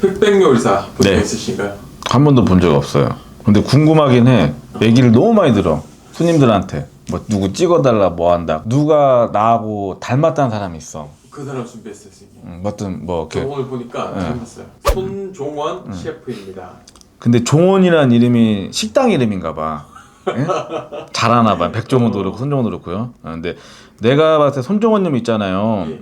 흑백요리사 본 적 네. 있으신가요? 한 번도 본 적 없어요. 근데 궁금하긴 해. 얘기를 너무 많이 들어. 손님들한테. 뭐 누구 찍어달라 뭐 한다. 누가 나하고 닮았다는 사람이 있어. 그 사람 준비했어요, 선생님. 뭐든 뭐 저 이렇게. 오늘 보니까 닮았어요. 손종원 셰프입니다. 근데 종원이라는 이름이 식당 이름인가 봐. 예? 잘하나 봐. 백종원도 그렇고 손종원도 그렇고요. 근데 내가 봤을 때 손종원님 있잖아요. 예.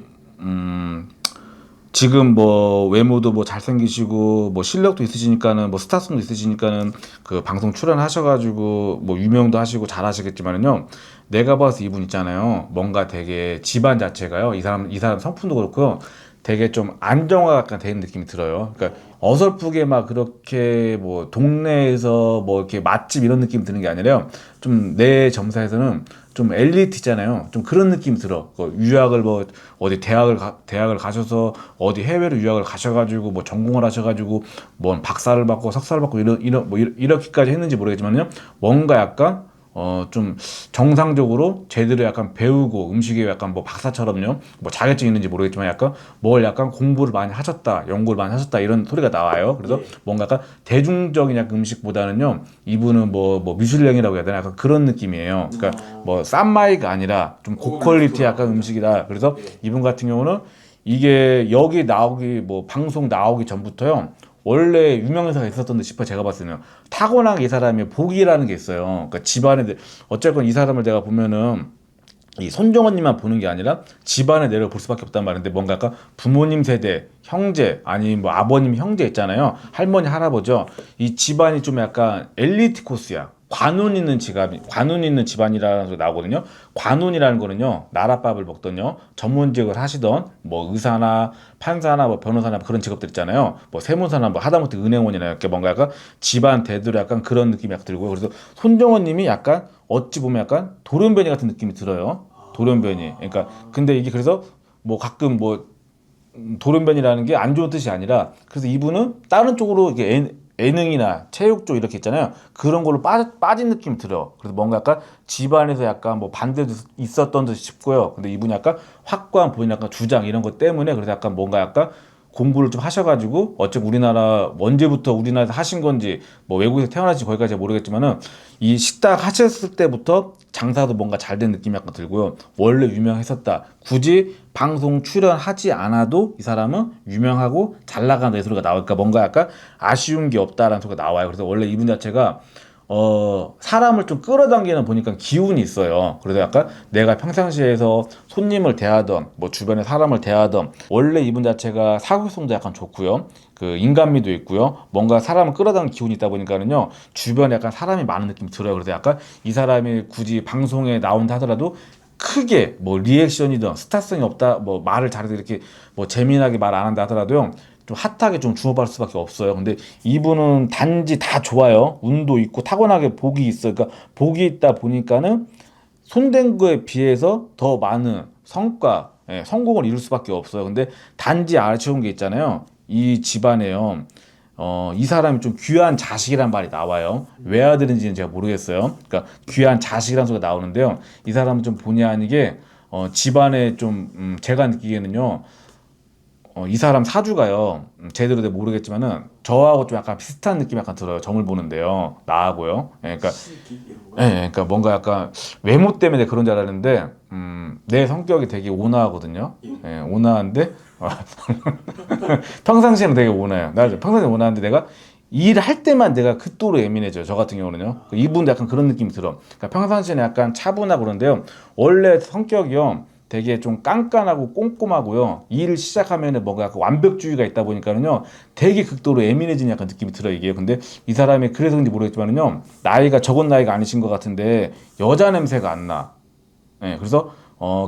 지금 뭐 외모도 뭐 잘생기시고 뭐 실력도 있으시니까는 뭐 스타성도 있으시니까는 그 방송 출연하셔가지고 뭐 유명도 하시고 잘하시겠지만은요, 내가 봐서 이분 있잖아요, 뭔가 되게 집안 자체가요, 이 사람 성품도 그렇고요, 되게 좀 안정화가 되는 느낌이 들어요. 그러니까 어설프게 막 그렇게 뭐 동네에서 뭐 이렇게 맛집 이런 느낌 드는 게 아니라 좀 내 점사에서는 좀 엘리트잖아요. 좀 그런 느낌 들어. 유학을 뭐 어디 대학을 가셔서 어디 해외로 유학을 가셔가지고 뭐 전공을 하셔가지고 뭐 박사를 받고 석사를 받고 이렇게까지 했는지 모르겠지만요. 뭔가 약간 좀 정상적으로 제대로 약간 배우고 음식에 약간 뭐 박사처럼요, 뭐 자격증 있는지 모르겠지만 약간 뭘 약간 공부를 많이 하셨다, 연구를 많이 하셨다 이런 소리가 나와요. 그래서 예. 뭔가 약간 대중적인 약간 음식보다는요, 이분은 뭐 미슐랭이라고 해야 되나, 약간 그런 느낌이에요. 그러니까 뭐 싼 마이가 아니라 좀 고퀄리티 약간 음식이다. 그래서 예. 이분 같은 경우는 이게 여기 나오기 뭐 방송 나오기 전부터요, 원래 유명인사가 있었던 듯 싶어. 제가 봤을 때는 타고난 이 사람의 복이라는 게 있어요. 그러니까 집안에 어쨌건 이 사람을 내가 보면은 이 손정원님만 보는 게 아니라 집안에 내려 볼 수밖에 없단 말인데, 뭔가 약간 부모님 세대, 형제, 아니 뭐 아버님 형제 있잖아요, 할머니 할아버죠, 이 집안이 좀 약간 엘리트 코스야. 관운 있는 집안이라는 소리 나오거든요. 관운이라는 거는요, 나랏밥을 먹던요, 전문직을 하시던 뭐 의사나 판사나 뭐 변호사나 뭐 그런 직업들 있잖아요. 뭐 세무사나 뭐 하다못해 은행원이나 이렇게 뭔가 약간 집안 대대로 약간 그런 느낌이 약간 들고요. 그래서 손정원님이 약간 어찌 보면 약간 돌연변이 같은 느낌이 들어요. 돌연변이. 그러니까 근데 이게 그래서 뭐 가끔 뭐 돌연변이라는 게 안 좋은 뜻이 아니라, 그래서 이분은 다른 쪽으로 이게 예능이나 체육 쪽 이렇게 있잖아요. 그런 걸로 빠진 느낌이 들어요. 그래서 뭔가 약간 집안에서 약간 뭐 반대도 있었던 듯 싶고요. 근데 이분이 약간 확고한 본인 약간 주장 이런 것 때문에, 그래서 약간 뭔가 약간 공부를 좀 하셔가지고, 어차피 우리나라 언제부터 우리나라에서 하신 건지 뭐 외국에서 태어나신지 거기까지 모르겠지만은 이 식당 하셨을 때부터 장사도 뭔가 잘 된 느낌이 약간 들고요. 원래 유명했었다. 굳이 방송 출연하지 않아도 이 사람은 유명하고 잘 나간다 이 소리가 나올까, 뭔가 약간 아쉬운 게 없다라는 소리가 나와요. 그래서 원래 이분 자체가 사람을 좀 끌어당기는 보니까 기운이 있어요. 그래서 약간 내가 평상시에서 손님을 대하던 뭐 주변에 사람을 대하던, 원래 이분 자체가 사교성도 약간 좋고요, 그 인간미도 있고요, 뭔가 사람을 끌어당기는 기운이 있다 보니까는요, 주변에 약간 사람이 많은 느낌이 들어요. 그래서 약간 이 사람이 굳이 방송에 나온다 하더라도 크게 뭐 리액션이든 스타성이 없다, 뭐 말을 잘해서 이렇게 뭐 재미나게 말 안 한다 하더라도요, 좀 핫하게 좀 주목받을 수밖에 없어요. 근데 이분은 단지 다 좋아요. 운도 있고 타고나게 복이 있어. 그러니까 복이 있다 보니까는 손댄 거에 비해서 더 많은 성과, 성공을 이룰 수밖에 없어요. 근데 단지 아쉬운 게 있잖아요. 이 집안에요, 이 사람이 좀 귀한 자식이란 말이 나와요. 왜 아들인지는 제가 모르겠어요. 그러니까 귀한 자식이라는 소리가 나오는데요. 이 사람은 좀 본의 아니게 집안에 좀 제가 느끼기에는요, 이 사람 사주가요, 제대로 내 모르겠지만은 저하고 좀 약간 비슷한 느낌이 약간 들어요. 점을 보는데요, 나하고요. 그러니까 그러니까 뭔가 약간 외모 때문에 그런 줄 알았는데, 내 성격이 되게 온화하거든요. 온화한데 평상시에는 되게 온화해요. 나 평상시에 온화한데 내가 일을 할 때만 내가 극도로 예민해져요. 저 같은 경우는요. 이분도 약간 그런 느낌이 들어. 그러니까 평상시에는 약간 차분하고 그런데요, 원래 성격이요, 되게 좀 깐깐하고 꼼꼼하고요, 일을 시작하면은 뭔가 약간 완벽주의가 있다 보니까는요, 되게 극도로 예민해지는 약간 느낌이 들어요, 이게. 근데 이 사람이 그래서인지 모르겠지만은요, 나이가 적은 나이가 아니신 것 같은데 여자 냄새가 안 나. 그래서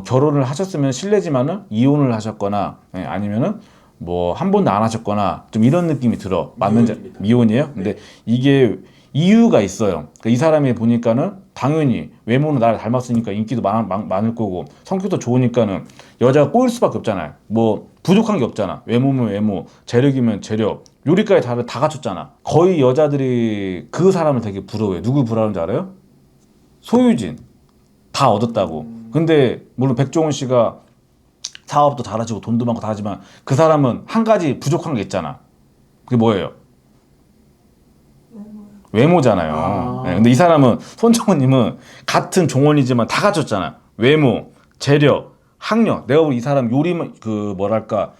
결혼을 하셨으면 실례지만은 이혼을 하셨거나, 아니면은 뭐 한 번도 안 하셨거나 좀 이런 느낌이 들어. 미혼입니다. 미혼이에요? 근데 이게 이유가 있어요. 그러니까 이 사람이 보니까는 당연히 외모는 나를 닮았으니까 인기도 많을 거고, 성격도 좋으니까는 여자가 꼬일 수밖에 없잖아요. 뭐 부족한 게 없잖아. 외모면 외모, 재력이면 재력, 요리까지 다 갖췄잖아. 거의 여자들이 그 사람을 되게 부러워해요. 누구 부러워하는지 알아요? 소유진. 다 얻었다고. 근데 물론 백종원 씨가 사업도 잘하시고 돈도 많고 다 하지만 그 사람은 한 가지 부족한 게 있잖아. 그게 뭐예요? 외모잖아요. 아. 네, 근데 이 사람은 손정호님은 같은 종원이지만 다 갖췄잖아. 외모, 재력, 학력. 내가 보기 이 사람 요리만 그 뭐랄까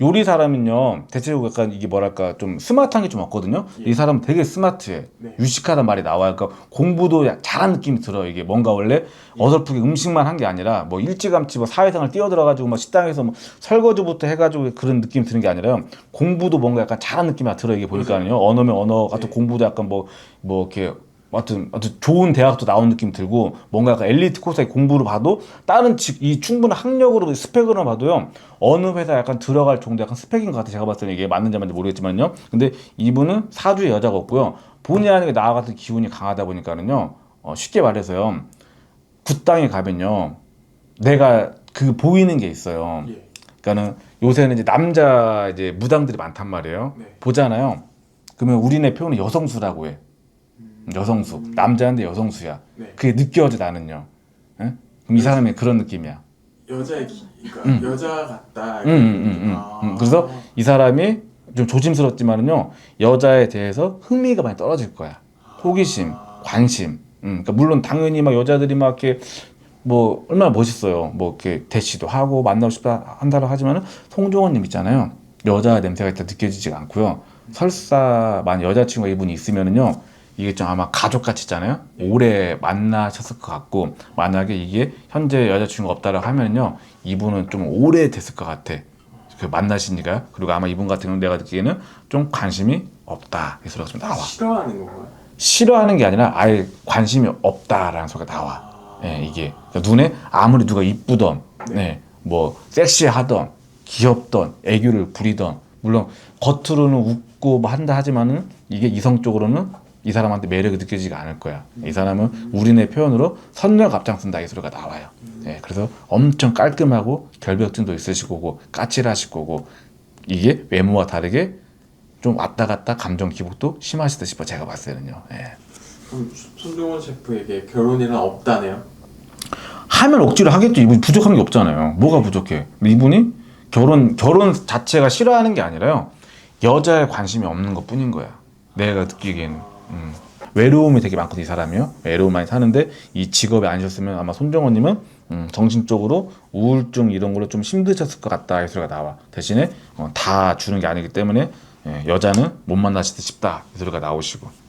요리 사람은요 대체적으로 약간 이게 뭐랄까 좀 스마트한 게 좀 없거든요. 예. 이 사람은 되게 스마트해. 네. 유식하단 말이 나와요. 그러니까 공부도 잘하는 느낌이 들어. 이게 뭔가 원래 어설프게 음식만 한 게 아니라 뭐 일찌감치 뭐 사회생활 뛰어들어가지고 뭐 식당에서 뭐 설거지부터 해가지고 그런 느낌이 드는 게 아니라 공부도 뭔가 약간 잘하는 느낌이 들어. 이게 보니까요. 언어면 언어 같은 네. 공부도 약간 뭐 이렇게 하여튼 좋은 대학도 나온 느낌 들고 뭔가 약간 엘리트 코스의 공부를 봐도 다른 이 충분한 학력으로 스펙으로 봐도요 어느 회사 약간 들어갈 정도 약간 스펙인 것 같아. 제가 봤을 때 이게 맞는지 안 맞는지 모르겠지만요. 근데 이분은 사주에 여자가 없고요. 본의 아니게 나와 같은 기운이 강하다 보니까는요 쉽게 말해서요 굿땅에 가면요 내가 그 보이는 게 있어요. 예. 그러니까는 요새는 이제 남자 이제 무당들이 많단 말이에요. 네. 보잖아요. 그러면 우리네 표현은 여성수라고 해. 여성수. 남자인데 여성수야. 네. 그게 느껴져 나는요. 예? 그럼 이 사람이 그런 느낌이야. 그러니까 여자 같다. 그래서 이 사람이 좀 조심스럽지만은요 여자에 대해서 흥미가 많이 떨어질 거야. 호기심, 관심. 그러니까 물론 당연히 막 여자들이 막 이렇게 뭐 얼마나 멋있어요. 뭐 이렇게 대시도 하고 만나고 싶다 한다고 하지만은 송종원님 있잖아요. 여자 냄새가 일단 느껴지지가 않고요. 설사 만 여자친구가 이분이 있으면은요. 이게 좀 아마 가족같이잖아요. 오래 만나셨을 것 같고 만약에 이게 현재 여자친구가 없다라고 하면요 이분은 좀 오래 됐을 것 같아. 그 만나시니까. 그리고 아마 이분 같은 경우는 내가 듣기에는 좀 관심이 없다 이 소리가 좀 나와. 싫어하는 건가요? 싫어하는 게 아니라 아예 관심이 없다라는 소리가 나와. 예, 이게 그러니까 눈에 아무리 누가 이쁘던, 네, 뭐 섹시하던, 귀엽던, 애교를 부리던, 물론 겉으로는 웃고 뭐 한다 하지만은 이게 이성적으로는 이 사람한테 매력이 느껴지지가 않을 거야. 이 사람은 우리네 표현으로 선녀 앞장쓴다 이 소리가 나와요. 예, 그래서 엄청 깔끔하고 결벽증도 있으실 거고 까칠하실 거고 이게 외모와 다르게 좀 왔다 갔다 감정 기복도 심하시다 싶어 제가 봤을 때는요. 예. 그럼 손종원 셰프에게 결혼이란 없다네요? 하면 억지로 하겠죠. 이분이 부족한 게 없잖아요. 뭐가 부족해? 근데 이분이 결혼 자체가 싫어하는 게 아니라요. 여자에 관심이 없는 것 뿐인 거야. 내가 느끼기에는. 외로움이 되게 많거든요. 이 사람이요. 외로움 많이 사는데 이 직업에 아니셨으면 아마 손정원님은 정신적으로 우울증 이런 걸로 좀 힘드셨을 것 같다 이 소리가 나와. 대신에 다 주는 게 아니기 때문에 여자는 못 만나시다 싶다 이 소리가 나오시고.